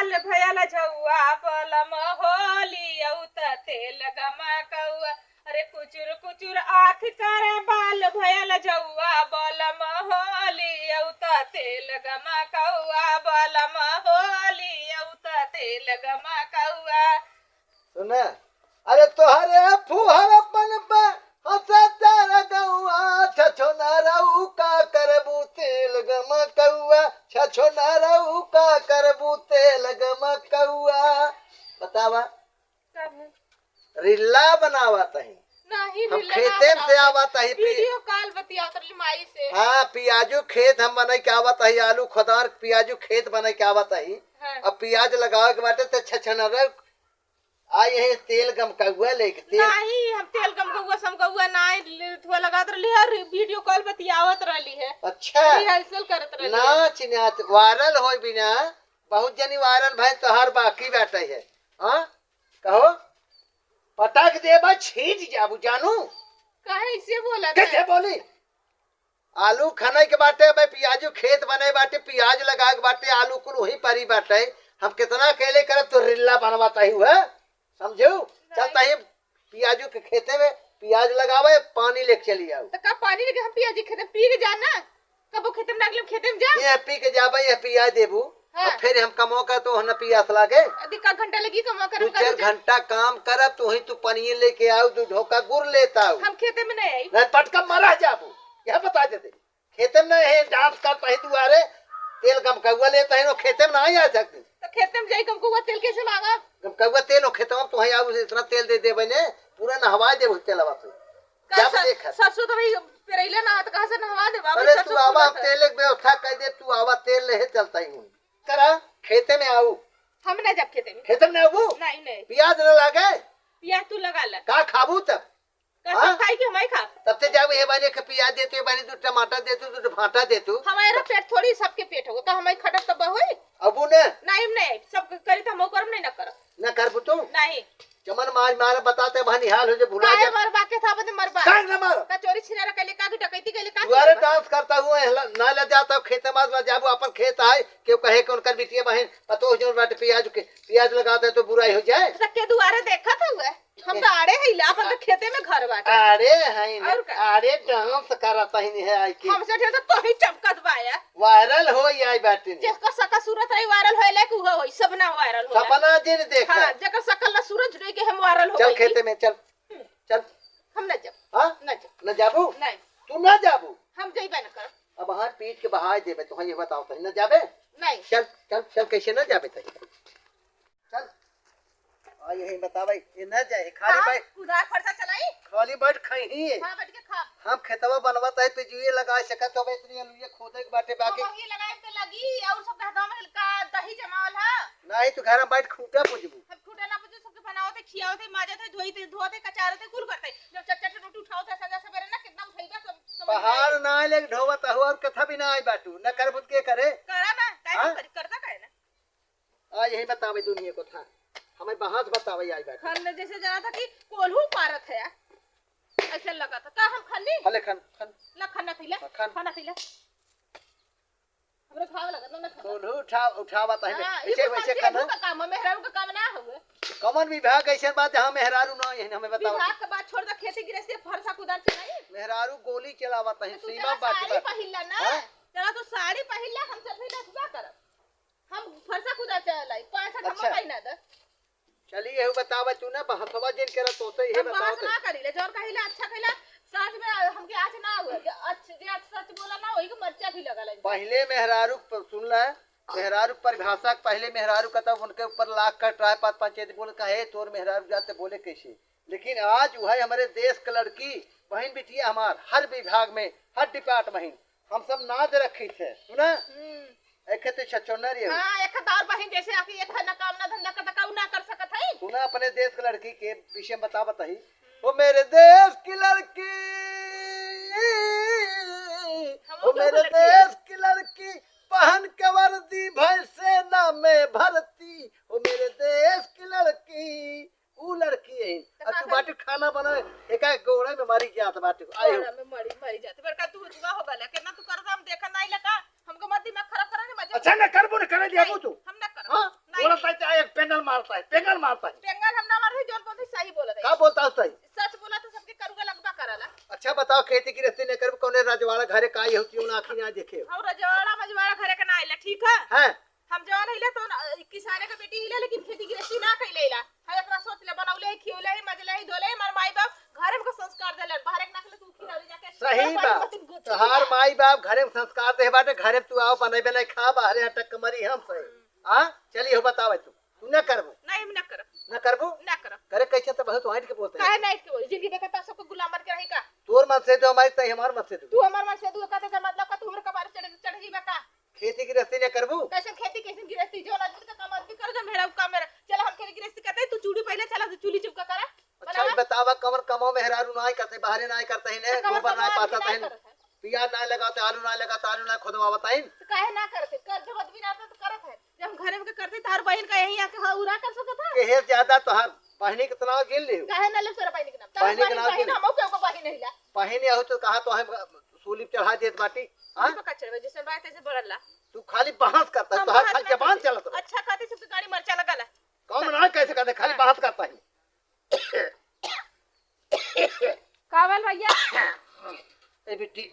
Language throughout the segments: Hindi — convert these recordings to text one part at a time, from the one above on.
बाल भयल झौआ बलम होली औत तेल गमकौआ। अरे कुचुर कुचुर आँख करे बाल भयल झौआ बलम होली औत तेल गमकौआ बलम होली औत तेल गमकौआ। सुन अरे तोहरे फुहरपन पे हंसतर गौआ छछो न रहू का करबू तेल गमकौआ छछो न रहू का करबू तेल गमकौआ। बतावा रिल्ला बनावा तही नहीं हम खेते से आवत है वीडियो कॉल बतिया कर माई से। हाँ पियाजू खेत हम बने के आवत है आलू खोदार पियाजू खेत बने के आवत है। हाँ। अब पियाज लगावे के बाटे तो छछन आई है तेल गमकौआ लेके तेल नहीं हम तेल गमकौआ समकौआ नहीं थोड़ा लगात रहली है वीडियो कॉल बतियावत रहली है। अच्छा रिहर्सल करत रहली ना चिन्हत वायरल होई बिना बहुत जनी वायरल भाई तोहर बाकी बैठे है। हाँ कहो पटक देबा छीट जाबू जानू काहे इसे बोला कैसे बोली आलू खाने के बाटे भाई पियाजू खेत बने बाटे पियाज लगा के बाटे आलू कुल वही परी बाटे हम कितना अकेले करब तो रिल्ला बनवाता ही हुआ समझू चलता ही पियाजू के खेते में पियाज लगावे पानी लेके चली आओ तो कब पानी लेके हम पियाजी खेते पी के जाना कब वो खेते में नागले खेते में जा ये पी के जाबे ये पियाज देबू। हाँ। और फिर हम कमो का तो न पियास लागे अधिक घंटा लगी कमा कर 2-4 घंटा काम करब तो ही तू पनिये लेके आओ तू ढोका गुड़ लेता आओ हम खेते में नहीं आई नहीं पटका मरा जाबू यह बता देते खेते में नहीं डांस करता है दुआरे तेल गमकौआ लेता है खेते में नहीं आ सकते तो खेते में जाई गमकौआ तेल कैसे मांगा गमकौआ तेल हो खेतवा तो ही आओ इतना तेल दे दे बने पूरा नहवा दे तेलवा तो जब देखा सरसों तो भाई पेरैला ना तो कहां से नहवा दे बाबू। अरे तू आवा हम तेल की व्यवस्था कर दे तू आवा तेल ले चलता ही हूं करा खेते में आऊ हम ना जब खेते में आऊ नहीं नहीं प्याज न लागे पिया तू लगा ले का खाबू तब कैसा खाई कि हमारी खा तब से जावे हे बाने के प्याज देते बाने तू टमाटर दे तू भाटा दे तू हमारा पेट थोड़ी सबके पेट होगा तो हमारी खटक तब होई अबू ने नहीं सब करी तो हम करम नहीं ना कर न करबू तू नहीं चमन मार मार बताते बहनी हाल हो जे भुला काहे जा मरबा के था बदे मरबा काहे न मारो का चोरी छिनारा के लिए का की डकैती के लिए का दुआरे डांस करता हुआ ना ले जाता खेते में ना जाबू अपन खेत आए क्यों कहे कि उनकर बिटिया बहन पतो जो बाटे प्याज लगाते तो बुराई हो जाए तो के दुआरे देखा था हुए हम तो आड़े है ला अपन खेते में घर बाटे अरे है अरे डांस करता ही नहीं है आई की हमसे ठे तो ही चमकत बाया वायरल हो आई बाटे जेकर सकल सूरत है वायरल होइले कि होई सब ना वायरल हो सपना दिन देख हां जेकर सकल ना सूरज रे के हम वायरल हो चल खेते में चल चल हम ना जब हां ना जब न जाबू नहीं तू न जाबू हम जइबे न कर अब हां पीट के बहाय देबे तो ये बताओ तो न जाबे नहीं चल चल चल कैसे न जाबे तो चल आ यही बतावे ये न जाए खाली भाई उधार खर्चा चलाई खाली बैठ खही हां बैठ के खा हम खेतवा बनवाता है पे जुए लगा सकत तो इतनी अलुए खोदे के बाटे बाकी ये लगाए पे लगी और सब कहता में का दही जमावल है नहीं तू घर में बैठ खूंटा पुजबू सब खुटा ना पुजे सबके बनावते खियावते माजते धोईते धोते कचारते कुल करते जब चट रोटी उठावते संजा सवेरे ना कितना उठैबा सब पहाड़ ना ले ढोवत हो और कथा भी ना आई बाटू न करबुत के करे करा ना काहे करता काहे ना आ यही बतावे दुनिया को था हमें बहास बतावे आई बात खान ने जैसे जाना था कि कोल्हू पारत है ऐसे लगा था का हम खाली हले खन खन ना खाना खइला खाना खइला हमरे खाव लगा ना खाना कोल्हू उठावत है ऐसे वैसे खाना का काम मेहरारू का काम ना हुए कमन विभाग ऐसे बात जहां मेहरारू ना यही हमें बताओ विभाग के बाद छोड़ द खेती गिरस्ती फरसा कुदार से नहीं मेहरारू गोली चलावत है सीमा बात बात पहिला ना चला तो साड़ी पहिला हम सब भी सुबह करब हम फरसा कुदार चलाई 5 हम पहिना द चलिए यही बतावा तू ना बहसवा जिन करे तो से ये बताओ बहस ना करिले जोर कहिला अच्छा कहिला सच में हमके आज ना हुए जे सच बोला ना वही को मर्चा भी लगा लगे पहले मेहरारू सुन ले मेहरारू परिभाषा पहले मेहरारू का तब उनके ऊपर लाख का ट्राई पात पंचायत बोल कहे तोर मेहरारू जाते बोले कैसे लेकिन आज वह हमारे देश का लड़की बहन बिटिया हमार हर विभाग में हर डिपार्टमेंट हम सब नाज रखी थे सुना एक तो छछोनर ये हां एक और बहन जैसे आके एक ना काम ना धंधा करता का ना कर सकत है सुना अपने देश की लड़की के विषय में बतावत है वो मेरे देश की लड़की वो मेरे देश की लड़की पहन के वर्दी भर सेना में भर्ती वो मेरे देश की लड़की ऊ लड़की है अब तू बाटे खाना बनाए एका गोड़े में मारी जात बाटे आयो में मरी जाते बड़का तू जुआ हो गला केना तू कर हम देखा नहीं लगा हमको मत दिमाग खराब करने मजा अच्छा न करबो न करे दियाबो तू हम ना कर हां बोलत है चाहे एक पेंगल मारता है पेंगल हम ना मारते जोन बोलते सही बोलत है का बोलता है सही सच बोला तो सबके करूगा लगबा करला अच्छा बताओ खेती की रस्ते नहीं कर कौने राजवाड़ा घरे का होती हूं आखी ना देखे हम रजवाड़ा मजवाड़ा घरे के ना आइला ठीक है हैं हम जवान हिला तो किसाने का बेटी हिला लेकिन खेती गृहस्थी ना कइलेला हम एकरा सोच ले बनौले खियौले मजले धोले मार माई बाप घरे में संस्कार देले बाहर के नाखले तू खिलावे जाके सही बात तोहार माई बाप घरे में संस्कार दे बाटे घरे तू आओ बनेबे नहीं खा बाहरे हटक कमरी हम सही हां चलिए हो बतावे तू न करबो नहीं हम ना कर न करबो ना कर करे कैसे तो बहुत वाइट के बोलते काहे नाइट के बोल जिंदगी में कहता सबको गुलाम बन के रही का तोर मन से तो हमारी तई हमार मत से तू हमार मन से तू कहते का मतलब का तू हमर कबार चढ़ जीवा का खेती की रस्ते नहीं करबो कैसे खेती कैसे गिरस्ती जो आदमी का काम आदमी कर जो मेरा काम मेरा चल हम खेती गिरस्ती करते तू चूड़ी पहले चला तू चूली चुपका करा अच्छा ये बतावा कमर कमो में हेरारू ना करते बाहरे ना करते ही ने गोबर ना पाता तहन प्याज ना लगाते आलू ना लगाते आलू ना खुदवा बताइन तो काहे ना करते कर जब आदमी ना तो करत है जब हम घरे में करते तार बहन का यही आके उरा कर सकत है के हे ज्यादा तोहार पहनी कितना गिल ले काहे ना ले सोरा बहन के नाम बहिनी के नाम बहन हमो के को बहन नहीं ला पहनी हो तो कहा तो हम सूली चढ़ा देत बाटी हां तो कचरे जैसे बात ऐसे बढ़ला तू खाली बहस करता है तोहार खाली जबान चलत रहे अच्छा कहते सबके गाड़ी मरचा लगल है कौन ना कैसे करते खाली बहस करता है कावल भैया ए बेटी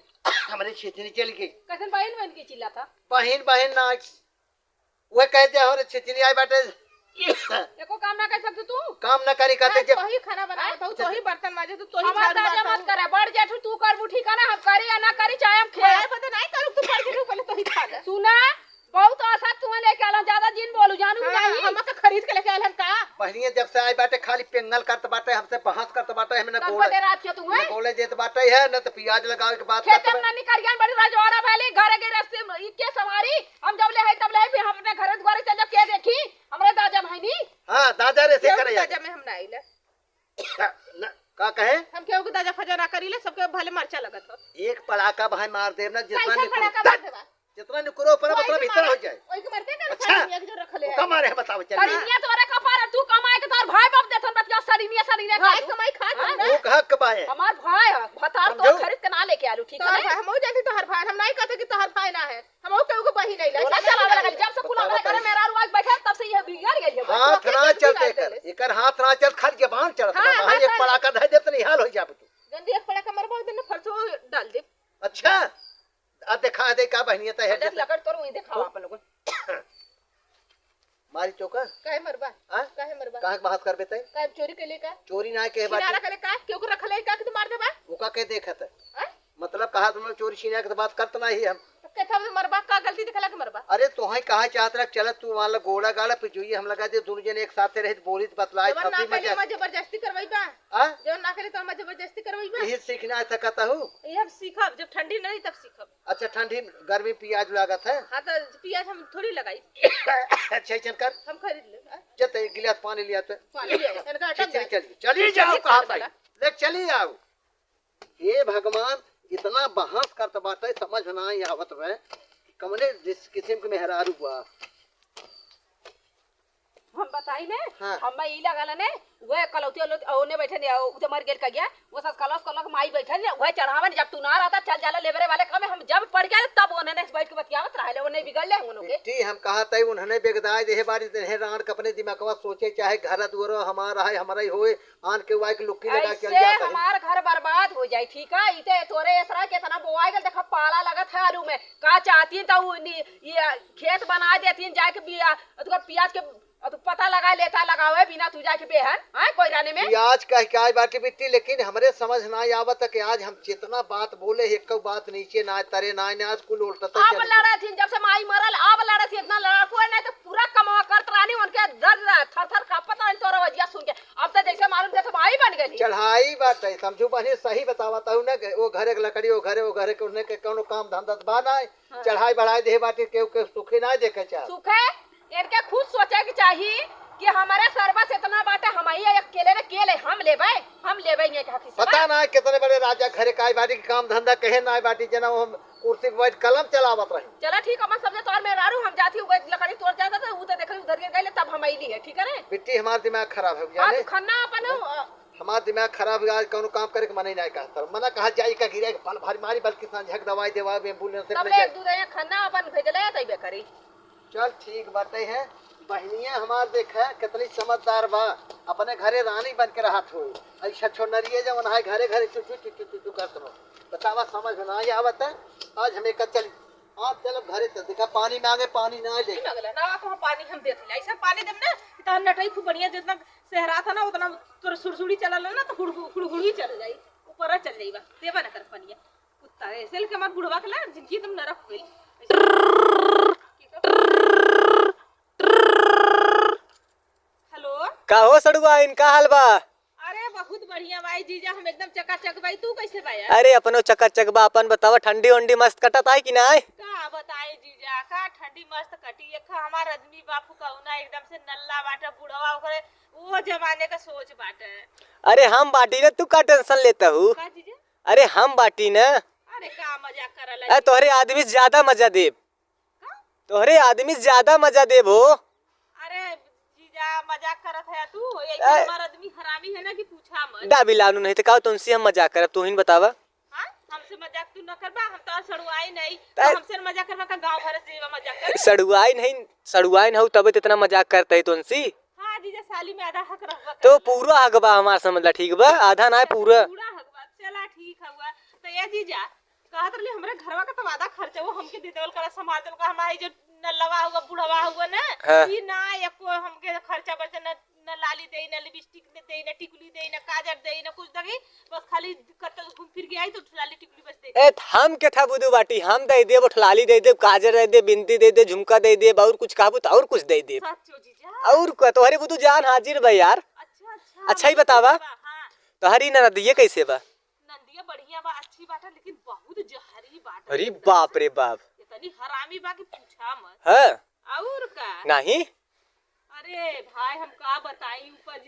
हमारे छेचनी चल गई कैसन बहन बहन की चिल्ला था बहन ना वो कहते हो रे छेचनी आई बाटे एको काम ना कर सकते तू काम न करी कहते जब तो ही खाना बनावत हो तो ही बर्तन माजे तो ही हमार झाड़ू दादा मारता मत करे बढ़ जेठ तू कर बुठी का ना हम करी या ना करी चाहे हम खाए खे पता नहीं करू तू पढ़ के पहले तो ही खा ले सुना बहुत आशा तुम्हें लेके आला ज्यादा जिन बोलू जानू नहीं हम का खरीद के लेके आलन का बहनिया जब से आई बाटे खाली पेंगल करत बाटे हमसे बहस करत बाटे हमने कल बोले बदे रात के तू है बोले जेत बाटे है न तो प्याज लगावे के बात खेत करत में ना निकरियान बड़ी राजवाड़ा पहले घरे के रास्ते में इके सवारी हम जब ले है तब ले भी हम अपने घर द्वारे चल जब के देखी हमरे दादा भाईनी हां दादा रे से करे दादा में हम ना आइले का कहे हम केहू के दादा फजा ना करीले सबके भले मरचा लगत हो एक पड़ाका भाई मार देव ना जितना कैसे खड़ा का बात है जितना निकरो पर उतना भीतर हो जाए ओई के मरते ना अच्छा। एक जो रख ले वो कमा रहे बताओ चल सरिनिया तोरे कपार तू कमाए के तोर भाई बाप देथन बतिया सरिनिया भाई कमाई खा ना वो कहा कबाए हमार भाई है भतार तो समझो। खरीद के ना लेके आलू ठीक तो है हम हो जाते तो हर भाई हम नहीं कहते कि तो हर भाई ना है हम केहू को बही नहीं बोला ला चला लगा जब से कुला करे मेरा रुआ बैठा तब से ये बिगड़ गई है हाथ ना चलते कर एकर हाथ ना चल खाली जबान चलत हाँ, वहां एक हाथ- पड़ाका धै देत नहीं हाल हो जाबे तू गंदी एक पड़ा का मरबो दिन फरसो डाल दे अच्छा अब दिखा दे का बहनिया त है दस लगड़ तोर वही दिखाओ अपन लोगन मारी चौका काहे मरबा हां काहे मरबा कहां बात कर बेते काहे चोरी के लिए का चोरी ना के किनारा बात करे का केहू को रख ले का कि तू मार देबा वो का के देखत है हैं मतलब कहा तुम लोग चोरी छीना के बात करत ना ही हम कहता है मरबा का गलती दिखला के मरबा अरे तो है कहा चाहत रख चल तू मान लो गोड़ा गाड़ा पिचुई हम लगा दे दोनों जने एक साथ रहित बोली बतलाए जब ना थपी करे मजा मैं जबरदस्ती करवाई बा हां जब ना करे तो मैं जबरदस्ती करवाई बा यही सीखना सकता हूं ये हम सीखब जब ठंडी नहीं तब सीखब अच्छा ठंडी गर्मी प्याज लागत है हां तो प्याज हम थोड़ी लगाई अच्छा चल हम खरीद ले चल एक गिलास पानी लिया तो पानी ले इनका अटक चलिए जाए चलिए चलिए जाओ कहा भाई देख चलिए आओ हे भगवान इतना बहस करत बाटे समझ ना आई आवत में कमले जिस किस्म के मेहरारू हुआ हम बताई ने हाँ। हम ई लगल ने वो कलौती ओने बैठे ने उधर मर गेल का गया वो सब कलश कलक माई बैठे ने वो चढ़ावन जब तू ना रहता चल जाला लेबरे वाले कमे हम जब पड़ गए तब ओने ने बैठ के बतियावत रहले ओने बिगड़ ले हम के बेटी हम कहा तई उन्होंने बेगदाय देहे बारी देहे राण के अपने दिमागवा सोचे चाहे घर दुआरो हमारा है हमारा ही होए आन के वाई के लुक्की लगा चल ऐसे जाता है हमार घर बर्बाद हो जाए ठीक है इते तोरे ऐसा के तना बोआई गल देखा पाला लगत है आलू में का चाहती तो ये खेत बना देती जाके बिया तो प्याज के तो पता लगा लेता लगावे बिना तू जाके बेहन हां कोई राने में प्याज का क्या बाकी बेटी लेकिन हमरे समझ ना आवत कि आज हम जितना बात बोले एक बात नीचे ना तरे ना आज कुल उल्टता अब चल लड़ा थी जब से माई मरल अब लड़ा थी इतना लड़ा कोई नहीं तो पूरा कमा करत रानी उनके डर थर थर कांपत रानी तोरा वजिया सुन के अब तो जैसे मालूम जैसे माई बन गई चढ़ाई बात है समझू बने सही बतावता हूं ना कि वो घरे के लकड़ी वो घरे के उन्हें के कोनो काम धंधा बा ना चढ़ाई बढ़ाई दे बाटे के सुखे ना देखे चाह सुखे इनके खुद सोचे के चाहिए कि हमारे सर्वस इतना बाटे हम ही अकेले ने केले हम लेबै ये का पता ना कितने बड़े राजा घरे का बाटी के काम धंधा कहे ना बाटी जना हम कुर्सी पे बैठ कलम चलावत रही चला ठीक है मैं समझे तोर में रारू हम जाती हूँ लकड़ी तोड़ जाता था वो तो देख उधर गिर गए तब हम आईली है ठीक है रे बिट्टी हमारा दिमाग खराब है जाने आज खन्ना अपन हमारा दिमाग खराब है आज कोनो काम करे के मन ही नहीं कहता मना कहा जाई का गिरे फल भारी मारी बल्कि झक दवाई देवा एम्बुलेंस से तब ले एक दूध खन्ना अपन भेजले तइबे करी चल ठीक बात है बहनिया हमार देखा कितनी समझदार बा। अपने घरे रानी बन के रहत हो। ऐसा छोनरिए जवन है घरे घरे चुचू चुचू चुचू करत रहो। बतावा समझ में नहीं आवत है। आज हमें चल आज चल घरे चल देखा पानी मांगे पानी ना ले। लगला ना तो हम पानी हम देत ले ऐसा पानी देम ना इतना नटई खूब बढ़िया जितना सहरा था ना उतना तोर सुरसुड़ी चलल ना तो हुड़हुड़ी चल जाई ऊपर चल जाई बा देबा ना कर पानी कुत्ता ऐसे के हमार बुढ़वा के ला जिंदगी तुम नरक होई। हेलो का हो सड़ुआ इनका हाल बा? अरे बहुत बढ़िया भाई जीजा हम एकदम चकाचक भाई तू कैसे भाई? अरे अपनो चकाचक बा अपन बतावा ठंडी वंडी मस्त कटत है कि ना? का बताए जीजा का ठंडी मस्त कटी है का हमार आदमी बापू कहूना एकदम से नल्ला बाटा बुढ़वा ओकरे वो जमाने का सोच बाटे। अरे हम बाटी ना तू का टेंशन लेता हूँ? का जीजा? अरे हम बाटी ना अरे का मजाक करला? तोहरे आदमी से ज्यादा मजा देब। तोहरे आदमी से ज्यादा मजा देब हो। अरे जीजा मजाक करत है तू ये हमार आदमी हरामी है ना कि पूछा मत। डाबी लानू नहीं तो का तुमसे हम मजाक करब तू ही बतावा। हां हमसे मजाक तू न करबा हम तो सड़ुआई नहीं तो हमसे मजाक करबा का गांव भर से मजाक कर। सड़ुआई नहीं हो तब इतना मजाक करते है तुमसे। हां जीजा साली में आधा हक रहबा तो पूरा हक बा हमार समझला ठीक बा आधा ना पूरा हक बा। चला ठीक हुआ तो ये जीजा कहत रही हमरे घरवा का तो आधा खर्चा वो हमके दे देवल करा संभाल देवल का हमारी जो नलवा हुआ बुढ़वा हुआ ना ई ना एको हमके खर्चा बचे न लाली देई न लिपस्टिक देई न टिकुली देई न काजर देई न कुछ दगी बस खाली कत घूम फिर के आई तो लाली टिकुली बस दे। ए हम के था बुदू बाटी हम दे दे ठलाली दे दे काजर दे दे बिंदी दे दे झुमका दे दे और कुछ कहबू तो और कुछ दे दे। सच्चो जीजा और का तोहरे बुदू जान हाजिर बा यार। अच्छा अच्छा ही बतावा हां तोहरी ननदिए कैसे बा? नंदिया बढ़िया बा अच्छी बात है लेकिन बहुत जहरी बात। अरे बाप रे बाप इतनी हरामी बा कि पूछा मत। हां और का नहीं अरे भाई हम का बताई ऊपर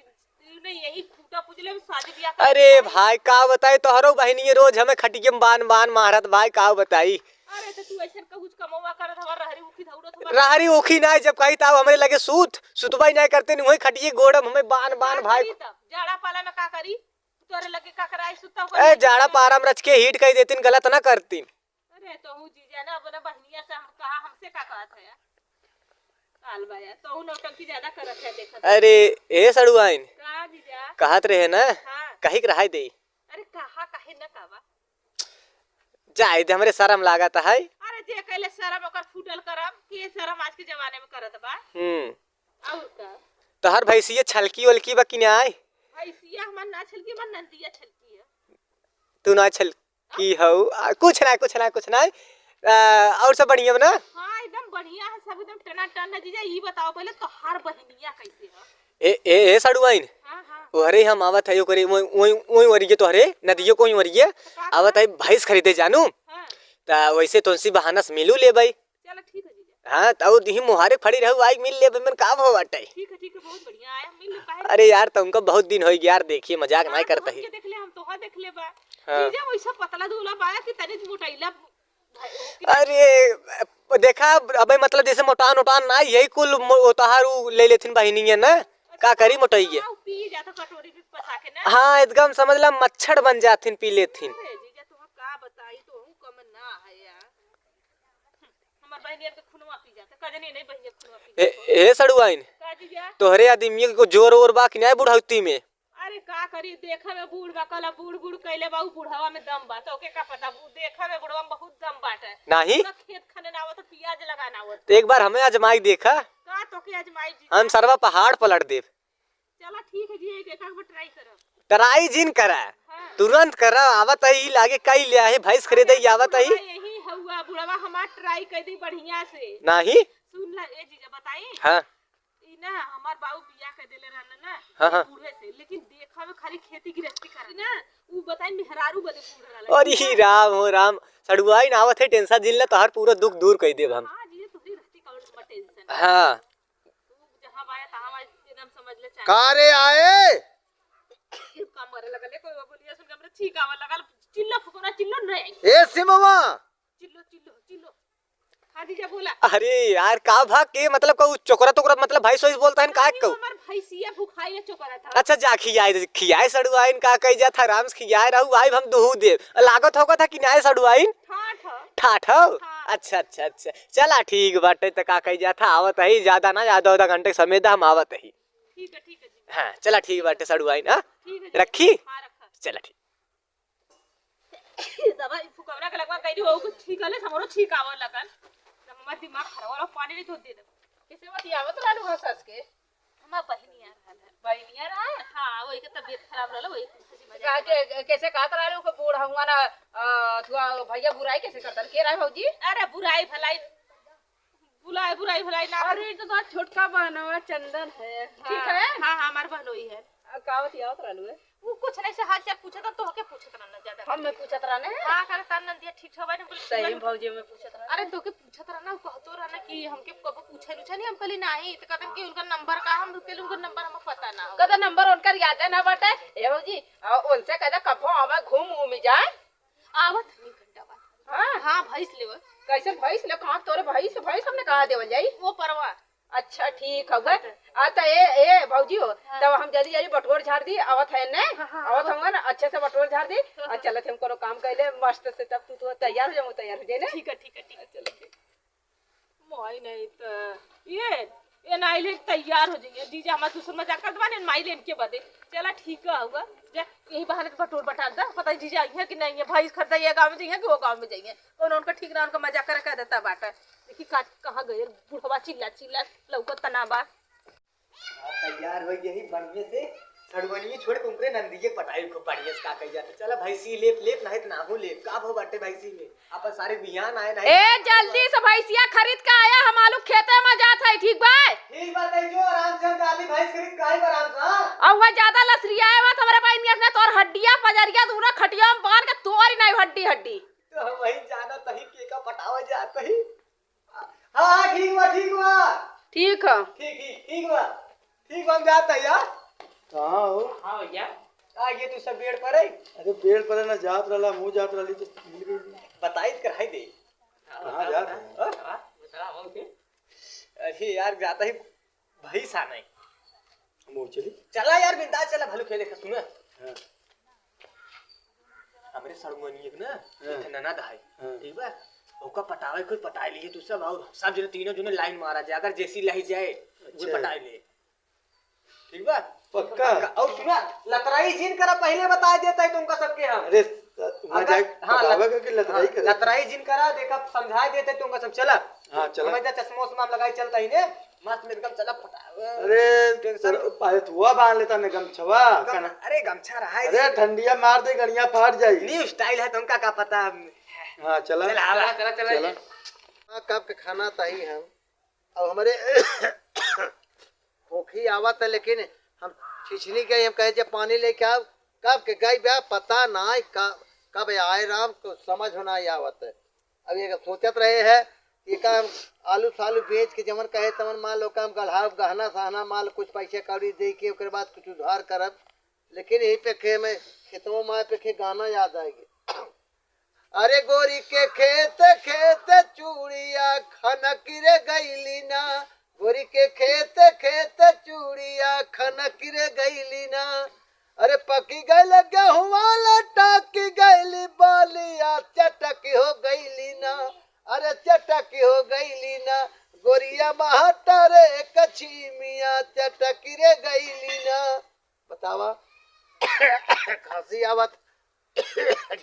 ने यही खूटा पुजले में शादी ब्याह अरे भाई का बताई तोहरो बहनी रोज हमें खटिके में बान बान मारत भाई का बताई। अरे तो तू ऐसे कुछ कमवा करत हवा रहरी उखी धौड़त रहरी उखी ना जब कही ताव हमरे लगे सुतबाई नहीं करते नहीं खटिए गोड़म हमें बान बान भाई। जाड़ा पाला में का करी तोरे लगे का कराई सुता ए जाड़ा पारम रच के हीट कही देतीन गलत ना करतीन। अरे तो हूं जीजा ना अपने बहनिया से हम कहा हमसे का कहत है काल बाया तो हूं नौटंकी ज्यादा करत है देखत। अरे ए सड़ुआइन का जीजा कहत रहे ना हां कही के रहाई दे। अरे कहा काहे न कहवा जाए दे हमरे शर्म लागत है। अरे जे कहले शर्म ओकर फूटल करम के शर्म आज के जमाने में करत बा। और का तोहर भैंसिया छलकी वलकी बा कि ना? भैंसिया हमर ना छलकी मन नंदिया छलकी है। तू ना छलकी हो कुछ ना और सब बढ़िया बना? हां एकदम बढ़िया है सब एकदम टनाटन है जीजा। ई बताओ पहले तोहार बहनिया कैसे है? ए सड़ुआइन हां हां ओरे हम आवत है ओकरे ओई वरिगे तोहरे नदियो कोई वरिगे आवत है भैंस खरीदे जानू हां ता वैसे तुलसी बहाना से मिलू ले भाई। चलो ठीक है जीजा। हां तो दी मुहारे खड़ी रहू आई मिल ले मन का भाव बाटे। ठीक है बहुत बढ़िया आया मिल पाए। अरे यार तुमको बहुत दिन होई यार देखिए मजाक नहीं करता है। देख ले हम तोहा देख ले बा हाँ। जीजा वैसा पतला दूला बाया कि तने मोटाइला। अरे देखा अबे मतलब जैसे मोटान ना यही कुल तोहारू ले लेथिन बहिनिया ना का करी मोटाइए। पी जाता कटोरी में पसा के ना। हाँ एकदम समझ ला मच्छर बन जाथिन पी लेथिन। अरे जीजा तोहा का बताई तो हूं कम ना है यार हमर बहनिया के खुनवा पी जाता कजनी नहीं बहनिया खुनवा पी ए सड़ुआइन का जीजा तोहरे आदमी को जोर और बा कि नहीं बुढ़ौती में? अरे का करी देखा में बूढ़ बा कला बूढ़ कैले बाऊ बुढ़ावा में दम बा तो के का पता देखा में बुढ़वा में बहुत दम बाटे नहीं खेत खने ना आवत प्याज लगाना आवत तो एक बार हमें आजमाई देखा का तो के आजमाई जी। हम सरवा पहाड़ पलट देव। चला ठीक है जी एक एक बार ट्राई करब। ट्राई जिन करा हां तुरंत करा आवत है लागे कई लिया है भैंस खरीदे आवत है यही हुआ बुढ़वा हमार ट्राई कर दी बढ़िया से नहीं सुन ला ए जीजा बताई। हां ई ना हमार बाबू बियाह कर देले रहन ना हाँ। बूढ़े से लेकिन देखा में खाली खेती गृहस्थी करे ना ऊ बताई मेहरारू बदे बूढ़ रहला। अरे राम हो राम सड़ुआई ना आवत है टेंशन जिन ला तोहर पूरा दुख दूर कर देब हम। हां जी तोहरी रहती कौन टेंशन। हां तू जहां आया तहां एकदम समझ ले चाहे का रे आए काम करे लगले कोई बोलिया सुन के हमरे ठीक आवा लगल चिल्ला फुकरा चिल्लो नहीं ए सिमवा चिल्लो हां जीजा बोला। अरे यार का भाग के मतलब का चोकरा टोकरा मतलब भाई सोई बोलता है का कहू। हमार भैंसिया भुखाई ले चोकरा था। अच्छा जा खियाए सड़ुआइन का कही जा था आराम से खियाए रहू आई हम दुहू दे लागत होगा था कि ना सड़ुआइन ठाठ ठाठ हां अच्छा अच्छा अच्छा चला ठीक बाटे तो का कही जाता आवत है ज्यादा ना आधा घंटे समय दा हम आवत है ठीक है जी। हाँ चला ठीक बाटे सड़ू आई ना ठीक है जी। रखी हाँ रखा। चला ठीक दवा फुकवरा के लगवा कइली हो कुछ ठीक हले हमरो ठीक आवर लगन मम्मा दिमाग खराब वाला पानी नहीं तो दे दे किसे मत आवत रहलू हंस के हमार बहनिया रहल है बहनिया रहा हां वही के तबीयत खराब रहल वही खुशी का मजा के कैसे कहत रहलू के बूढ़ हुआ ना तुआ भैया बुराई कैसे करतन के रहा भौजी अरे बुराई भलाई ना अरे तो बहुत छोटका बहनवा चंदन है ठीक है हां हां हमार बहनोई है कावत आवत रहलू है वो कुछ नहीं से हाल चाल पूछत तो के पूछत रहना ज्यादा हम में पूछत रहने हां करे तन दिया ठीक होबे न सही भौजी में पूछत रहने अरे तो के पूछत रहना कहतो रहना कि हमके कब पूछे नहीं हम कहली नहीं तो कहतन कि उनका नंबर का हम के उनका नंबर हमको पता ना हो कदा नंबर उनकर याद है ना बटे ए भौजी उनसे कदा कभो आवे घूम जाए आवत 1 घंटा बाद हां हां भैंस लेव कैसे भैंस ले कहां तोरे भैंस हमने कहा देवल जाई वो परवा अच्छा ठीक है आ तो ए भौजी हो तब हम जल्दी जल्दी बटोर झाड़ दी आवत है ने आवत हम ना अच्छे से बटोर झाड़ दी और चलत हम कोनो काम कैले मस्त से तब तू तैयार हो जाओ तैयार हो जाए ना ठीक है चलो मोई नहीं तो ये नाई ले तैयार हो जाएंगे जीजा हमारा दूसर मजाक कर दवा ने माई लेन के बदे चला ठीक है होगा यही बहाने तो बटोर बटा दा पता है जीजा आई है कि नहीं है भाई खरीदा ये गांव में जाइए कि वो गांव में जाइए उनका ठीक ना उनका मजाक कर देता बाटा देखी कहाँ गए बुढ़वा चिल्ला लौकत तनाबा तैयार हो गई बढ़िया से सड़वनिए छोड़ के उनके नंदीए पटाई को बढ़िया से का कही जाता चला भैंसी लेप नहीं तो ना हो लेप का भो बाटे भैंसी में अपन सारे बिहान आए नहीं ए जल्दी से भैंसिया खरीद के आया हम आलू खेते में जात है ठीक बा ठीक बात है जो आराम से हम दादी भैंस खरीद काहे आराम से और वह ज्यादा लसरिया है मत हमारे भाई ने तोर हड्डियां पजरिया दूरा खटिया में बांध के तोरी नहीं हड्डी तो हम वही जाना तही के का पटावा जा तही हां ठीक बा ठीक है ठीक हम जाता है यार कहाँ हो? हाँ भैया आ ये तू सब बेड़ पर है अरे पेड़ पर ना जात रहा मुँह जात रही तो मिल गई। बताई कराई दे कहाँ जात रहा? बता हो के अरे यार जाता ही भैंस आना मुँह चली। चला यार बिंदास चला भलो खेले का सुना हाँ। हमरे सड़मनिए ना हाँ। ननद है हाँ। ठीक बा ओका पटावे कोई पटाई लिए तू सब और सब जने तीनों जने लाइन मारा जाए अगर जैसी लही जाए वो अच्छा। पटाई ले ठीक बा पक्का? और सुना लतराई जिन करा पहले बता देता है तुमका सबके हम अरे वहाँ जाए हाँ, पकावा करके लतराई करे। लतराई जिन करा देखा समझा देते तुमका सब चला हाँ चला। हमें चश्मा उस्मा लगाई चलता ही ने मस्त में एकदम चला फटा अरे पहले धुआ बांध लेता ने गमछवा अरे गमछा रहा है अरे ठंडिया मार दे गड़िया फाट जाई। न्यू स्टाइल है तुमका का पता हाँ चला चला कब के खाना तही हम अब हमारे भूखी आवत है लेकिन हम छिछली गए हम कहे जब पानी लेके आओ कब के गई ब्याह पता ना कब आए राम को समझ होना आवत है। अब ये सोचत रहे है कि काम आलू सालू बेच के जमन कहे तमन माल लो काम गढ़ा गहना सहना माल कुछ पैसे कौड़ी दे के ओकर बाद कुछ उधार करब लेकिन यही पे खे में खेतों माँ पे खे गाना याद आएगी। अरे गोरी के खेत खेत चूड़िया खनकिरे गईली ना गोरी के खेत खेत चूड़िया खनकिरे गईली ना अरे पकी गईल गेहुआ लटकी गईली बालिया चटकी हो गईली ना अरे चटकी हो गईली ना गोरिया महटरे कछी मिया चटकी रे गईली ना बतावा खांसी आवत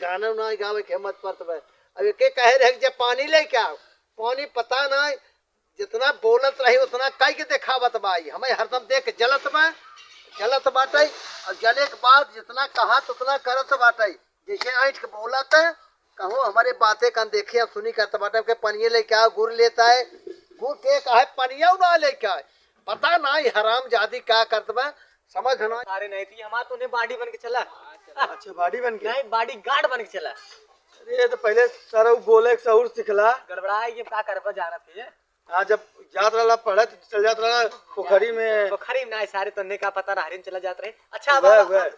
गाना ना गावे के मत पड़त बे अब के कहे रहे जब पानी लेके आओ पानी पता ना जितना बोलत रही उतना कई के देखावत बाई हमें हरदम देख जलत बाटे और जले के बाद जितना कहा उतना करत बाटे जैसे ऐठ के बोलत है कहो हमारे बातें कान देखिए सुनी करता बाटे के पनिये लेके आओ गुड़ लेता है गुड़ के कहे पनिया ना लेके आए पता ना हराम जादी क्या करत बा समझ ना अरे नहीं थी हमारा तूने बाडी बन के चला अच्छा बाडी बन के नहीं बॉडी गार्ड बन के चला अरे तो पहले सर बोले सहूर सिखला गड़बड़ा ये क्या करबा जा रहा थे हाँ जब जात रहा पढ़त चल जात रहा पोखरी में पोखरी में ना सारे तन्ने का पता रहा चला जात रहे अच्छा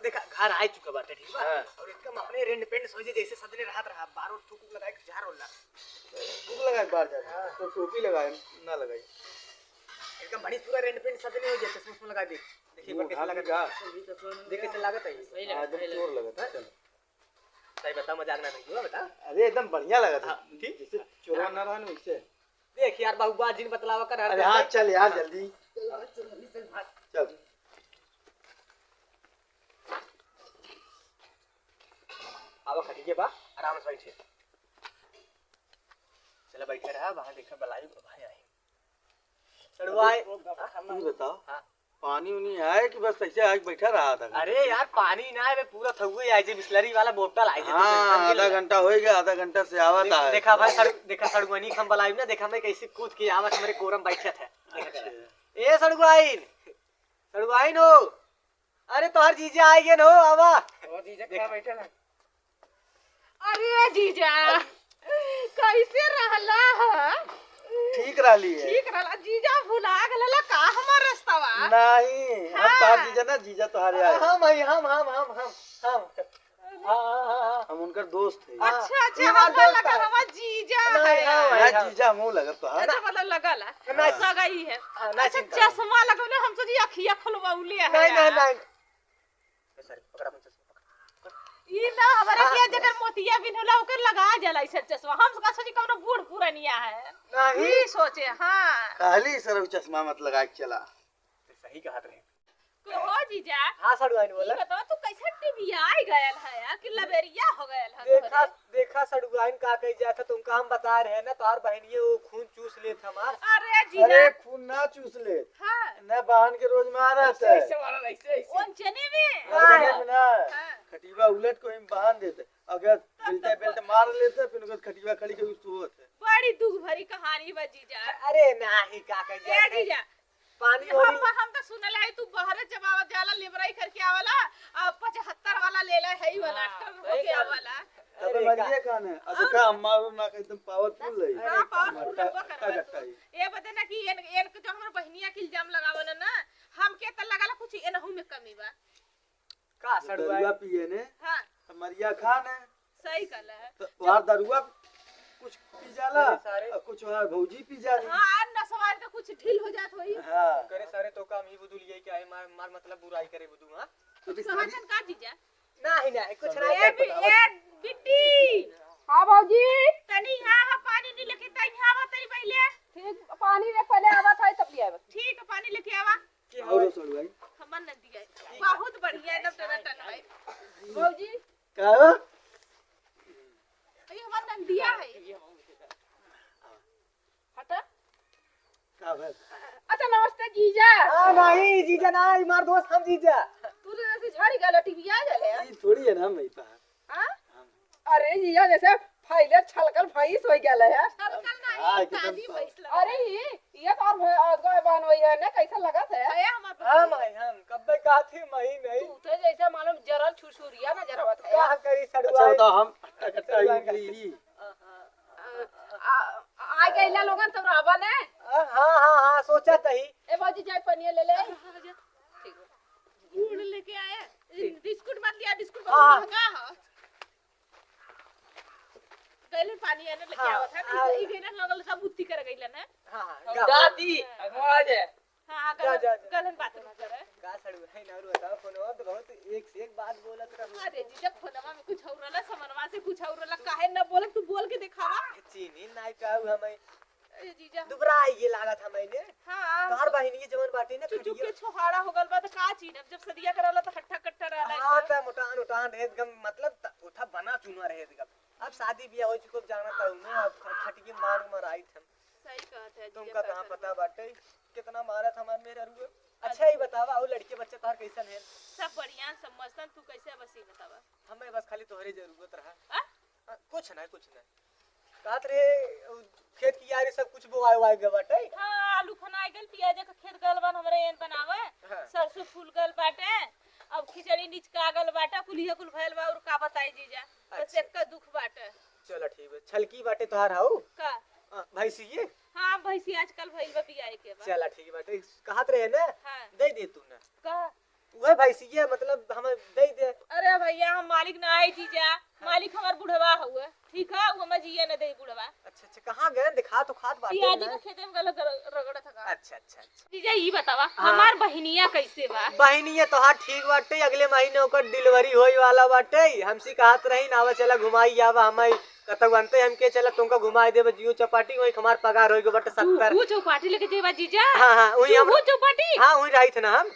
देखा घर आ चुका बाटे ठीक बा और एकदम अपने रेंट पेंट सोचे जैसे सदने रहत रहा बारो थूक लगा के झाड़ होला भूख लगा बाहर जा तो टोपी लगाए ना लगाई एकदम बड़ी पूरा रेंट पेंट सदने हो जैसे चश्मा लगा दे देखिए पर कैसे लगा देख कैसे लागत है आज चोर लगा चल सही बता, मजाक ना नहीं हुआ बता। अरे एकदम बढ़िया लगा था। हाँ, ठीक। जैसे चोरा ना रहा वैसे। देख यार बाबू जिन बतलावा कर। अरे हाँ चल यार जल्दी चल। अब खड़िए बा, आराम से बैठे। चलो बैठे रहा, वहां देखा बलाई भाई आई। सड़वाए तुम बताओ हाँ। पानी उनी है कि बस ऐसे आके बैठा रहा था? अरे यार पानी ना है, पूरा थहुए आई जे बिस्लरी वाला बोतल आई जे। हाँ आधा घंटा हो गया, आधा घंटा से आवत है। देखा भाई देखा सड़गुआनी हम बलाई ना, देखा मैं कैसे कूद के आवत हमारे कोरम बैठे थे। ए सड़गुआइन हो, अरे तोहर जीजा आई गए हो, आवा। ओ जीजा क्या बैठे ना? अरे जीजा कैसे रहला है? ठीक रही है। ठीक रहला जीजा, भुला गलला का हमर रास्तावा? नहीं हम हाँ। तोहार जीजा ना, जीजा तुम्हारे आए। हम उनकर दोस्त थे। अच्छा ये अच्छा, हमार हमर दोस्त लगा है। हमार जीजा नहीं, है। हाँ। यहाँ जीजा मुँह लगा तो अच्छा मतलब लगला नहीं। सगाई है। नहीं अच्छा चिंता नहीं। चश्मा लगौले, हम सोची अखिया खुलवाउले है। नहीं सर पकड़ा मुझसे। ई ना हमरा के जकर मोतिया बिनहोला ओकर लगा जाला ऐसे चश्मा। हम का सोची कौनो बूढ़ पुरानिया है। नहीं ई सोचे हां। कहली सर चश्मा मत लगा के चला। सही कहा रहे। को हो जीजा? हाँ सड़गुआइन ई बोला। बताओ तू कैसे टीवी आई गयल है या कि लबेरिया हो गयल है? देखा देखा सड़गुआइन का कही जाता, तुमका हम बता रहे हैं ना, तोहार बहनिये वो खून चूस ले हमार। अरे जीजा अरे खून ना चूस ले, हां न बहन के रोज मारा था। वाला ऐसे ओंचने में ना हां। खटीवा उलट को हम बांध देते, अगर बेल्टे बेल्टे मार लेते फिर उनका खटीवा खड़ी के सोत है। बड़ी दुख भरी कहानी बा जीजा। अरे नहीं का कही ए जाता। जीजा पानी हो हम तो सुनल है तू बाहर जमावत जाला लेबराई करके आवला, अब 75 वाला लेला है ही वाला टन होके आवला। तब मरिए खाने अच्छा अम्मा ना एकदम पावरफुल रही। हां पावरफुल लगबा गट्टा कर। गट्टा ही। ए बदे ना कि एन के जो हमर बहनिया के इल्जाम लगावन ना, हमके त लगाला कुछ एनहु में कमी बा। का दरुआ सड़गुआइन पिए ने हां मरिया खान है सही कहला है। तो वहाँ दरुआ कुछ पी जाला सारे। और कुछ वहाँ भौजी पी जाली। हां नसवार का कुछ ढील हो जात होई। हाँ करे सारे तो काम ही बुदुल यही क्या है, मार मतलब बुराई करे बुदू। हां सहजन का जीजा? नहीं कुछ ए बिट्टी हाँ बाबूजी। तनी यहां पानी नहीं लेके त यहां आवा तरी पहले। ठीक पानी रे पहले आवा था तब लिया। ठीक है पानी लेके आवा। और सर भाई हमन नदी है बहुत बढ़िया एकदम टनाटन है। बाबूजी का हो? ये हमार नंदिया है। हटा। का भाई अच्छा नमस्ते जीजा। नहीं जीजा नहीं, मार दोस्त हम जीजा। तू तो जैसे झाड़ी गलो टीवी आ गले। ये थोड़ी है ना भाई पा। हां अरे जीजा जैसे फाइलर छलकल भैंस हो गया है। छलकल हाँ, नहीं एकदम शादी तो। भइस लगा। अरे ये तो और गए बन होई है ना, कैसा लगा था? है हमार हाँ माई हम कब्बे कहा थी मही नहीं। तू तो जैसे मालूम जरल छुरछुरिया नजर आवत है। क्या करी अच्छा सड़गुआइन। बताओ हम कट्टा ही आ गईला लोगन तब रावण है। हाँ सोचा तही। ए बाबूजी जाय पनिया ले ले। ठीक है गुड़ लेके आए। बिस्कुट मत लिया, बिस्कुट हाँ। बहुत महंगा है। गैलन पानी आने लेके हाँ, आवत है। ई गैलन लगल सब बुत्ती कर गइलन है। हाँ दादी आवाज है। हां जा, जा। गैलन बात ना करे। का सड़गुआइन और बताओ फोन और तो बहुत एक से एक बात बोलत रहू। अरे जीजा फोनमा में कुछ और रहला, समनवा से कुछ और रहला, काहे न बोले तू बोल के दिखावा। चीनी नहीं कहू हमें ए जीजा दुबरा ये लागत हमें ने। हां तोहर बहिनी के जवन बाटी ना चुचुक खड़िया। के छोहाड़ा हो गल बा त का चीन जब सदिया करला त हट्ठा कट्टा रहला। हाँ तो मुटान उटान रहे गम मतलब उठा बना चुना रहे गम। अब शादी बियाह हो चुको जाना था ना, अब खटकी मार मराई थे। सही कहत है तुमका कहां पता बाटे कितना मारा था हमार मेरे रुए। अच्छा ही बतावा वो लड़के बच्चे तोहर कैसन है? सब बढ़िया समझतन, तू कैसे बसी बतावा। हमें बस खाली तोहरे जरूरत रहा। आ? कुछ नहीं कहत रहे खेत की यारी सब कुछ बोआई गए बाटे। हां आलू फनाई गल, प्याज का खेत गल बन हमरे एन बनावे। हाँ। सरसों फूल गल बाटे, अब खिचड़ी निचका गल बाटे, कुलिया कुल भइल बा और का बताई जीजा। बस अच्छा। एक का दुख बाटे। चलो ठीक है, छलकी बाटे तोहार हाउ का भैंसी ये। हां भैंसी आजकल भइल बा बियाए के बा। चला ठीक है बाटे कहत रहे ना हां दे दे तू ना का वह भैंसी ये मतलब हमें दे दे। अरे भैया हम मालिक ना है जीजा, मालिक हमार बुढ़वा हुआ, ठीक है, वो हमें जिया न दे बुढ़वा। अच्छा अच्छा, कहाँ गए? दिखा तो खाद बाटे पियाजी ना। के खेते में गलत रगड़ा था। अच्छा अच्छा अच्छा। जीजा ये बतावा हाँ। हमार बहनिया कैसे बा? बहिनी तो हाँ ठीक बाटे, अगले महीने ओकर डिलीवरी होई वाला बाटे। हमसी कहत रही ना चला घुमाई आवा, हम कतक बनते हमके चला तुमका घुमाई देब जियो चपाटी, वही हमार पगार होई गो बटे 70। वो चौपाटी लेके जेबा जीजा? हाँ हाँ वही हम, वो चौपाटी? हाँ वही रही थे ना हम।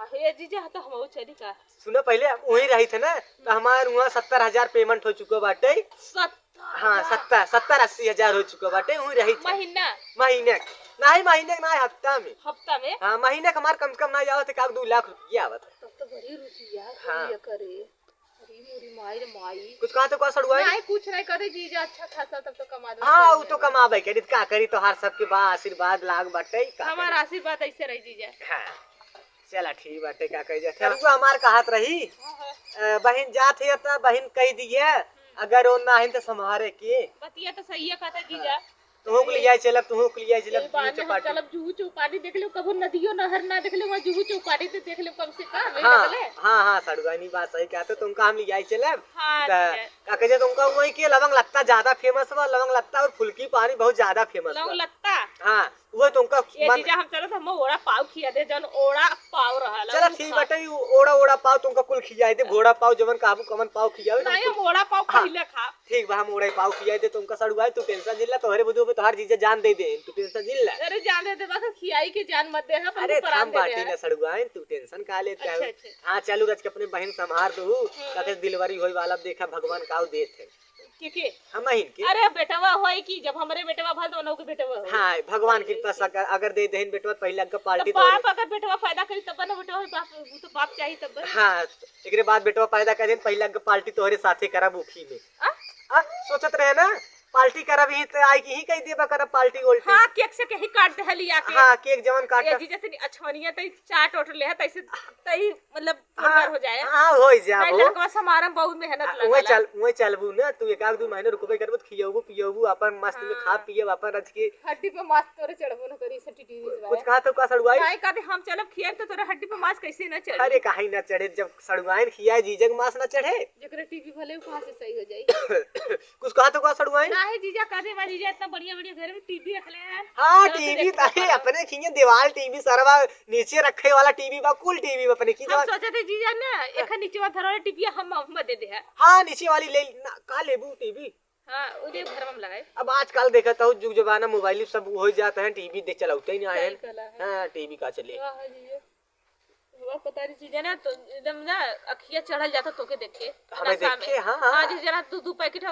हे जीजा तो हम चली का। सुनो पहले वही रही थे ना, तो हमार वहाँ 70,000 पेमेंट हो चुका बाटे। 70? हाँ 70-80 हजार हो चुका बाटे, वही रही थे। महीना? महीने नहीं, महीने ना हफ्ता में। हफ्ता में? हाँ महीने का हमार कम से कम ना आवत का 2 लाख रुपया आवत। तब तो बड़ी रुपया हाँ। ये करे। अरे मोरी माई रे माई। कुछ कहा तो का सड़ुआ नहीं कुछ नहीं करे जीजा, अच्छा खासा तब तो कमा दो। हाँ वो तो कमाबे करी, का करी तो हर सबके बा आशीर्वाद लाग बाटे का हमारा आशीर्वाद ऐसे रही जीजा। हाँ चला ठीक बाटे, का कही जाते रुको हमार कहत रही बहन जात है त बहन कह दिए अगर वो ना है तो संभारे के बतिया तो सही है कहता जीजा। तुहू के लिए चलब, तुहू के लिए ये चलब बार में हम चपाटी। चलब जुहू चौपाटी देख लो, कबो नदियो नहर ना देख लो, वहाँ जुहू चौपाटी तो देख लो कम से कम। वही हाँ लगले? हाँ हाँ सड़ुआनी बात सही कहते, तुमका हम ले चलब। हाँ त जीजा। का कहे तुमका वही के लवंग लत्ता ज्यादा फेमस बा, लवंग लत्ता और फुल्की पानी बहुत ज्यादा फेमस लौंग बा। लत्ता? हाँ वो तुमका ये मन जीजा हम चलो तो हम ओड़ा पाव खिया दे, जन ओड़ा पाव रहा चला ठीक बाटे, ओड़ा ओड़ा पाव तुमका कुल खियाई दे, घोड़ा पाव जवन काबू कमन पाव खियावे नहीं तुमको। हम ओड़ा पाव हाँ। पहले खा। ठीक बा हम ओड़ा पाव खियाई दे तुमका सड़ुआई, तू टेंशन जिल्ला तोहरे बुद्धू पे तोहर जीजा जान दे दे, तू टेंशन जिल्ला। अरे जान दे दे, बस खियाई के जान मत दे, हम अरे परान थाम दे बाटी दे। ना सड़ुआई, तू टेंशन का लेते अच्छा, है। अच्छा। हाँ चालू रच के अपने बहन संभार दू, ताकि डिलीवरी होई वाला देखा भगवान काऊ देत है के? हम बहन के। अरे बेटवा होई की जब हमरे बेटवा भल तो के बेटवा होई। हाँ भगवान की कृपा से अगर दे देहिन बेटवा पहले का पार्टी तो तो बाप अगर बेटवा पैदा करी तब ना बेटवा होई, बाप वो तो बाप चाहिए तब। हाँ एकरे बाद बेटवा पैदा कर दिन पहले का पार्टी तोहरे साथे करब उखी में। आ? सोचत रहे ना पार्टी करब ही तो आई की ही कह देबा करब पार्टी उल्टी। हाँ केक से कहीं काट दे लिया के। हाँ केक जवन ये काट जी जैसे अछवनिया तई चाट ओट ले तैसे तई मतलब हाँ फुलवर हो जाए। हाँ होई नहीं जाबो। लड़कवा समारम बहुत मेहनत लगला। वही चलबू ना, तू एक आध 2 महीने रुकबे करबू खियबू पियबू अपन मस्त में खा पियब अपन रच के। हड्डी पे मांस तोरे चढ़बो न करी से टीटीज कुछ कहा तो का सड़ुआई। नहीं कहते हम चलब खियाब तो तोरे हड्डी पे मांस कैसे न चढ़े? अरे काहे ना चढ़े, जब सड़ुआइन खियाए जीजक मांस ना चढ़े। जकरे टीवी भले कहां से सही हो जाई। कुछ कहा तो का सड़ुआइन। ना है जीजा करे वाली जीजा इतना बढ़िया बढ़िया घर में टीवी रखले हैं। हाँ चलो तो टीवी देखते अरे हैं। अपने खिए दीवार टीवी सरवा नीचे रखे वाला टीवी बा, कुल टीवी अपने की हम सोचे थे जीजा ना एक नीचे वाला धरोले टीवी हम दे दे है। हाँ नीचे वाली ले ना, का लेबू टीवी। हां उधर घर में लगाए। अब आजकल देखता हूँ जुग जमाना मोबाइल सब हो जाता है, टीवी देख चलाते ही नहीं आए सही कला है। हाँ टीवी का चले। वाह जीजा वो पता नहीं चीजें ना तो एकदम ना अखिया चढ़ल जाता तो के देखे हमें नशा में। देखे हाँ हाँ। हाँ जी जरा 2 पैकेट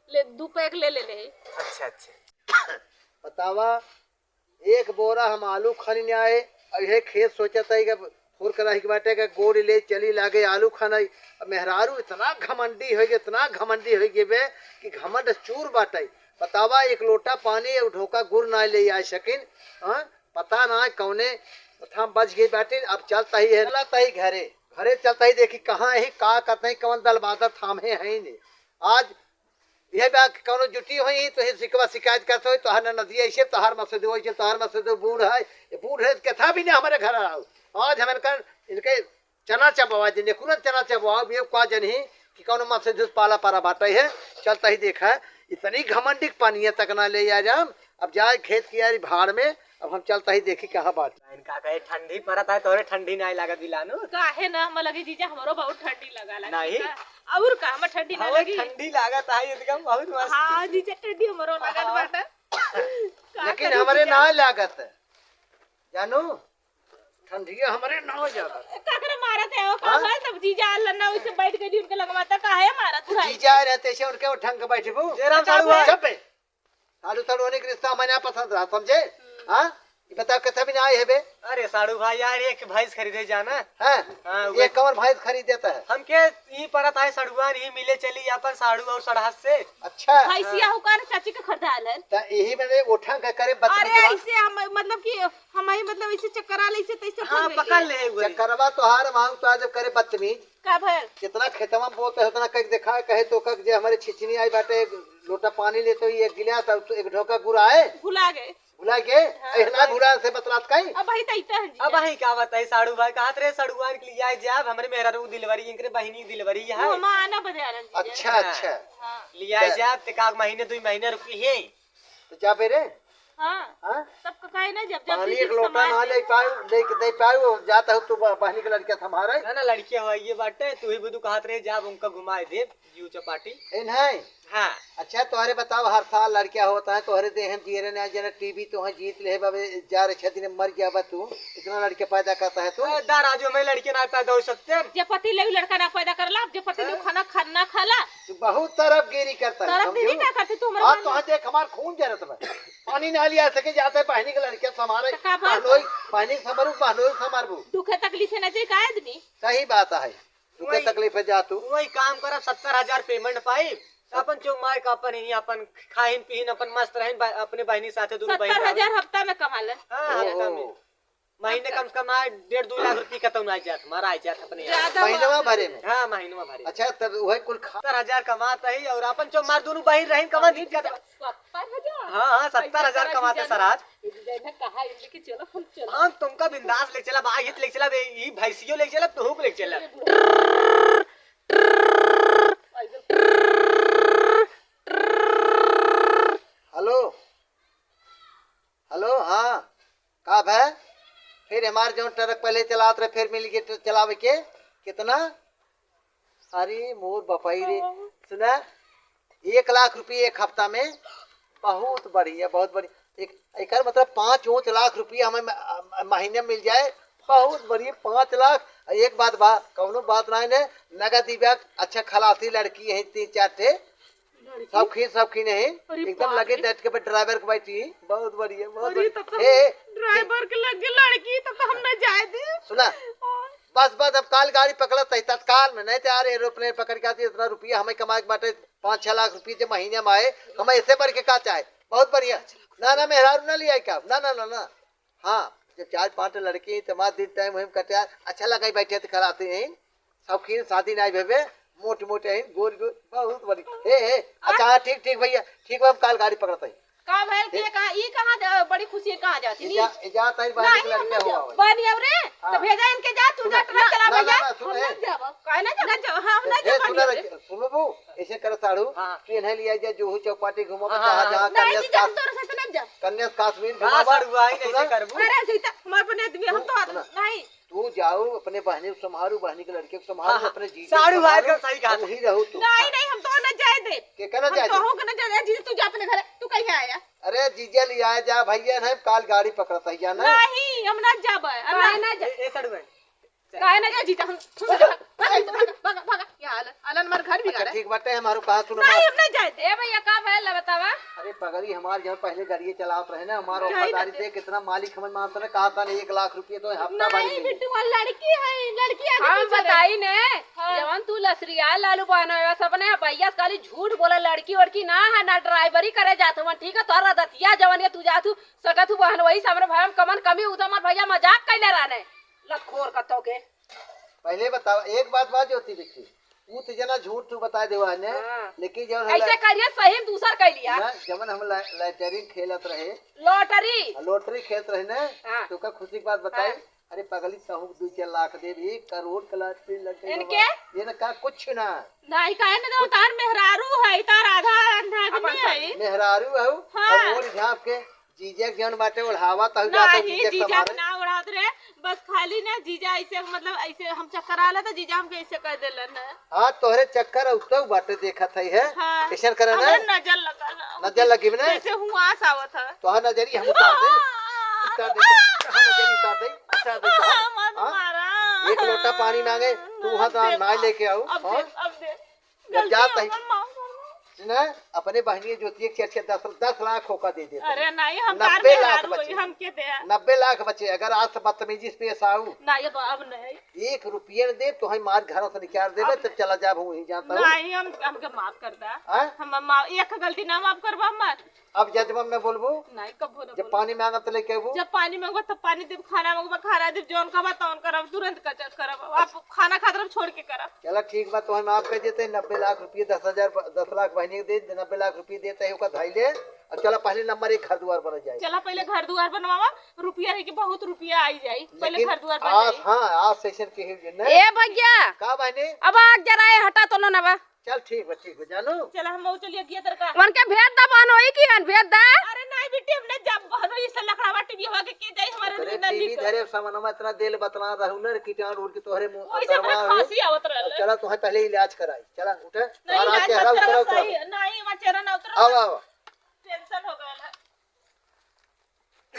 ले 2 पैक ले ले ले। अच्छा अच्छा बतावा एक बोरा हम आलू खरीने आए और यह खेत सोचता है कि फूर करा के बाटे का गोड़ ले चली लागे आलू खाना। मेहरारू इतना घमंडी हो गए, इतना घमंडी हो गए बे कि घमंड चूर बाटे। बतावा एक लोटा पानी और ढोका गुड़ ना ले आ सकिन। हाँ पता ना कौने थाम बच गई बाटे। अब चलता ही है, चलता ही घरे घरे चलता ही देखी कहाँ है का करते हैं, कौन दल बादर थामे है नहीं। आज यह बात कौनो जुटी हुई तो ही सिकवा शिकायत करते हो तोहर नदी ऐसे तोहर मसद हो तोहर मसद बूढ़ है, ये बूढ़ है कथा भी नहीं हमारे घर आओ। आज हमें कर इनके चना चबवा जिन्हें तुरंत चना चबवा ये का जनी कि कौन मसद पाला पारा बाटा है। चलता ही देखा इतनी घमंडिक पानी तक ना ले आ जाम। अब जाए खेत की यारी भाड़ में, अब हम चलता ही देखी कहाँ बात। इनका कहे ठंडी पड़त है तोरे ठंडी नहीं लागत दिलानो। काहे ना हम लगे जीजा हमरो बहुत ठंडी लगा लगी। नहीं। और का हम ठंडी ना हमें लगी। ठंडी लागत है एकदम बहुत मस्त। हां जीजा ठंडी हमरो लगत बाटा। लेकिन हमारे ना लागत है जानू, ठंडी हमारे ना जागत। काकरा मारत है ओ का है तब जीजा लन्ना वैसे बैठ गई उनके लगवाता काहे मारत है? जीजा रहते से उनके उठंग के बैठे वो जयराम साड़ू चुप है। साड़ू साड़ू होने के रिश्ता हमारे यहाँ पसंद रहा समझे। हाँ ये बताओ कथा भी ना आए है बे। अरे साड़ू भाई यार एक भैंस खरीदे जाना। हाँ हाँ, ये कमर भाई खरीद देता है। हमके ई परत है सड़ुआन ही मिले चली यहाँ पर साड़ू और सड़हस से। अच्छा भैंसिया हुकार चाची का खरीदाल है। तो यही मैंने उठंग के करे अरे बदतमीज ऐसे हम मतलब कि हमारी मतलब ऐसे चक्कर आले ऐसे तैसे हाँ पकड़ ले हुए। करवा तो हार मांग तो आज करे बदतमीज। का भर जितना खेतवा में बोलते है उतना कहीं देखा कहे तो कक जे हमारे छिचनी आई बाटे लोटा पानी लेते ही एक गिलास और एक ढोका गुड़ आए भुला गए। भुला के एहना भुला से बतलात काई। अब भाई तैता है अब भाई क्या बताई साड़ू भाई कहा रे सड़ुआन के लिए आए जाब हमरे मेहरा रू दिलवरी इनके बहिनी दिलवरी है वो माना बदे आनंद जी अच्छा अच्छा हां लिए आए जाब ते का महीने 2 महीने रुकी है तो जा बेरे हां हां सबका काहे ना जब पानी दीदी एक लोटा समाज ना ले पाऊ दे पाऊ जाता हूं तू बहनी के लड़का हमारे ना लड़कियां हो ये बाटे तू ही बुदू कहत रहे जाब उनका घुमाए दे जीव चपाटी इन है। हां अच्छा तोहरे बताओ हर साल लड़किया होता है तोहरे दे हम जीरे ना जना टीवी तो है जीत ले बाबे जा रे 6 दिन में मर गया बा तू इतना लड़के पैदा करता है तू दाराजो में लड़के ना पैदा हो सकते जे पति ले लड़का ना पैदा करला जे पति ले खाना खाना खाला तू बहुत तरफ गिरी करता है तरफ दीदी क्या करती तू हां हमारे तो देख हमार खून जरत बा पानी ना लिया सके जाते है बहनी के लड़के समारे तो का बात? बहनोई पानी समरू बहनोई समारबू दुखे तकलीफ है ना जे का आदमी सही बात है तू के वही- तकलीफ है जा तू वही काम करब 70,000 पेमेंट पाई अपन चौमार का अपन ही अपन खाइन पीन अपन मस्त रहें अपने बहनी साथे दोनों बहन 70,000 हफ्ता में कमालन हां हफ्ता में महीने कम से कम 1.5-2 लाख रुपए का तो ना जात हमारा आ जात अपने यहाँ। ज्यादा महीनवा भरे में हाँ महीनवा भरे अच्छा तब वही कुल खा 70,000 कमाता है और अपन चौमार दोनों बहन रहें कमा दी जाता 70,000 हाँ 70,000 कमाते सराज इधर कहा इनके चलो हम चलो हाँ तुमका बिंदास ले चला भाई ले चला ये भैंसियो ले चला तू ले चला हेलो हेलो हाँ का है फिर हमारे जो ट्रक पहले चलात रहे फिर मिल के चलावे के कितना अरे मोर बपाई रे सुना 1 लाख रुपये एक हफ्ता में बहुत बढ़िया बहुत बढ़िया एक मतलब 5 लाख रुपया हमें महीने में मिल जाए बहुत बढ़िया 5 लाख एक बात बा कौनो बात ना है नगद दिव्या अच्छा खलासी लड़की है 3-4 ठे सब खी नहीं अरे एकदम बाप लगे रे। डेट के पे ड्राइवर के बैठी बहुत बढ़िया बहुत अरे तब बढ़िया तो ए ड्राइवर के लगे लड़की तब तो हम न जाए दे सुना बस बस अब काल गाड़ी पकड़त है तत्काल में नहीं तो यार एरोप्लेन पकड़ के आती इतना रुपया हमें कमाए के बाटे 5-6 लाख रुपये जो महीने में आए हमें ऐसे बढ़ के का चाहे बहुत बढ़िया ना मेहरारू ना लिया क्या ना हाँ जब 4-5 लड़के तमाम दिन टाइम हम कटे अच्छा लगा बैठे तो कराते हैं सब खीर शादी नहीं भेबे मोटे मोटे हैं गोर बहुत बढ़िया ए अच्छा ठीक भैया ठीक हम काल गाड़ी पकड़ते हैं का भैल के का ई कहां बड़ी खुशी कहां जाती नी इजाजत है बाहर के लड़के हुआ बनी अब रे तो भेजा इनके जा तू जा ट्रक चला भैया सुन हम न जाब काहे ना जा हम न जा सुनो बू ऐसे कर साड़ू हाँ। ट्रेन है लिया जा जोहू चौपाटी घूमो हाँ, जहाँ हाँ, जहाँ नहीं जी हम तोर से न जा कन्याकुमारी हाँ घुमावा सर हुआ ही ऐसे करबू अरे सीता हमार बने आदमी हम तो सुना। नहीं तू जाओ अपने बहनी को संभालू बहनी के लड़के को संभालू हाँ, अपने जी साड़ू भाई का सही कहा। वही रहू तू नहीं हम तो न जाए दे के कहना हम चाहिए तो हो के न जा जी तू जा अपने घर तू कहीं आया अरे जीजा ले आया जा भैया नहीं काल गाड़ी पकड़ता है ना नहीं हम न जाब काहे ना जा ए सड़ू भाई काहे ना जा जीता हम भागा या आलन मार घर भी अच्छा गए ठीक बाटे हमारो कहा सुनो नहीं हम न जाए दे ए भैया का भैल बतावा अरे पगड़ी हमारे जब पहले गाड़ी चलाते रहे ना हमारा नहीं वफादारी बाटे। से कितना मालिक हमें मानता ने कहा था 1 लाख रुपये तो हफ्ता भर नहीं बिट्टू वाली लड़की है लड़की आगे हम पीछे रहे। बताई ने हाँ। जवन तू लसरिया लालू बहन है सपने भैया खाली झूठ बोला लड़की वड़की ना है ना ड्राइवरी करे जात हूं ठीक है तोरा दतिया जवन ये तू जातू सकत हूं बहन वही सामने भाई हम कमन कमी उतमर भैया मजाक कैले रहने लखोर कतो के पहले बताओ एक बात होती देखी ऊ तो जना झूठ तू बता देवा ने हाँ। लेकिन जब ऐसे करिए सही में दूसर कह लिया जब हम लैटरिन खेलत रहे लॉटरी लॉटरी खेलत रहे ना हाँ। तो का खुशी की बात बताई हाँ। अरे पगली सहू 2-4 लाख दे 1 करोड़ का लॉटरी लग गई इनके? ये ना का कुछ ना नहीं काहे ना तो तार मेहरारू है तार आधा अंधा अपन आदमी है मेहरारू है हाँ। और झाप के जीजक जन बाटे ओढ़ावा तहु जाता नहीं जीजक जीजा समारे ना उड़ात रे बस खाली ना जीजा ऐसे मतलब ऐसे हम चक्कर आला तो जीजा हमके ऐसे कर देलन है हाँ तोहरे चक्कर उतो बाटे देखत है हाँ ऐसा करे ना हमरा नजर लगा नजर लगी ना जैसे हुआस आवत है तो हाँ नजरी हम उतार दे हाँ नजरी उतार दे मत हाँ? मारा एक लोटा पानी मांगे तू वहाँ तो ना लेके आओ अब हाँ? दे अब दे जब जात है गलती माफ कर ना अपने बहनी ज्योति एक 10 लाख होका दे देते अरे नहीं हम तार 90 लाख मेहरारू बचे। हम के दे 90 लाख बचे अगर आज से बदतमीजी से पेश आऊ नहीं अब अब नहीं 1 रुपये न दे तो हम मार घरों से निकाल देवे तब चला जा वहीं जाता हूँ नहीं हम हमके माफ कर दा हाँ? हम माफ एक गलती ना माफ करबा मत अब जजमन में बोलबो नहीं कबो ना जब बोल पानी मांगा तो लेके आबू जब पानी मांगबा तब पानी देब खाना मांगबा खाना देब जौन कहबा तौन करब तुरंत करब आप खाना खातिर छोड़ के करब चला ठीक बा तो हम आप कह देते 90 लाख रुपये 10 लाख बहनी बहनी दे 90 लाख रुपये देते है ओका धाई ले और चला पहले नंबर 1 घर द्वार बन जाए। चला पहले घर दुआर बनवावा, रुपया रही कि बहुत रुपया आई जाई, पहले लेकिन घर दुआर बन आज जाई। हाँ आज सेशन के ही न ए भैया का बहनी अब आग जरा ये हटा तो लो ना बा चल ठीक है जानू चला हम वो चलिए किया तरका। उनके भेद दा बहन होई की हन भेद दा अरे नहीं बेटी हमने जब बहनो ये सब लकड़ावा टीवी हवा के जाई अरे हमारे टीवी नली धरे सामान में इतना देल बतना रहू न कीटाणु उड़ के तोहरे मुंह ओई से हमरा खांसी आवत रहल। चला तुम्हें पहले इलाज कराई चला उठे नहीं और इलाज आके मत हरा करो उतरा सही, नहीं वहां चेहरा ना उतरो। आओ आओ टेंशन हो गया है।